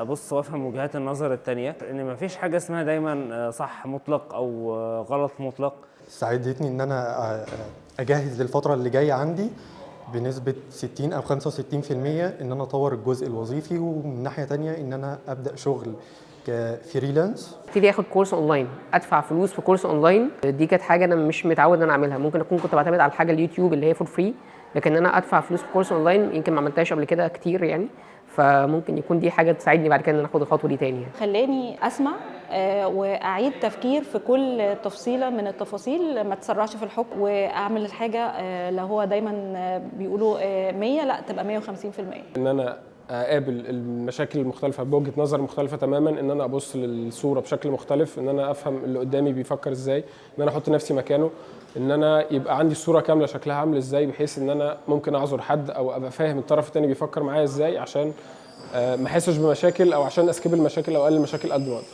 ابص وافهم وجهات النظر التانية، ان مفيش حاجه اسمها دايما صح مطلق او غلط مطلق. ساعدتني ان انا اجهز للفتره اللي جايه عندي بنسبه 60 او 65% ان انا اطور الجزء الوظيفي، ومن ناحيه تانية ان انا ابدا شغل كفريلانس. ابتدي اخد كورس اونلاين، ادفع فلوس في كورس اونلاين، دي كانت حاجه انا مش متعود ان انا اعملها. ممكن اكون كنت بعتمد على الحاجه اليوتيوب اللي هي فور فري، لكن انا ادفع فلوس في كورس اونلاين يمكن ما عملتهاش قبل كده كتير يعني. فممكن يكون دي حاجه تساعدني بعد كده ان انا اخد الخطوه دي تاني يعني. خلاني اسمع واعيد تفكير في كل تفصيله من التفاصيل، ما تسرعش في الحكم، واعمل الحاجه لو هو دايما بيقولوا 100 لا تبقى 150%. ان انا اقابل المشاكل المختلفه بوجهه نظر مختلفه تماما، ان انا ابص للصوره بشكل مختلف، ان انا افهم اللي قدامي بيفكر ازاي، ان انا احط نفسي مكانه، ان انا يبقى عندي الصوره كامله شكلها عامل ازاي، بحيث ان انا ممكن اعذر حد او ابقى فاهم الطرف الثاني بيفكر معايا ازاي، عشان ما احسش بمشاكل او عشان اسكيب المشاكل او اقلل المشاكل قد ما اقدر.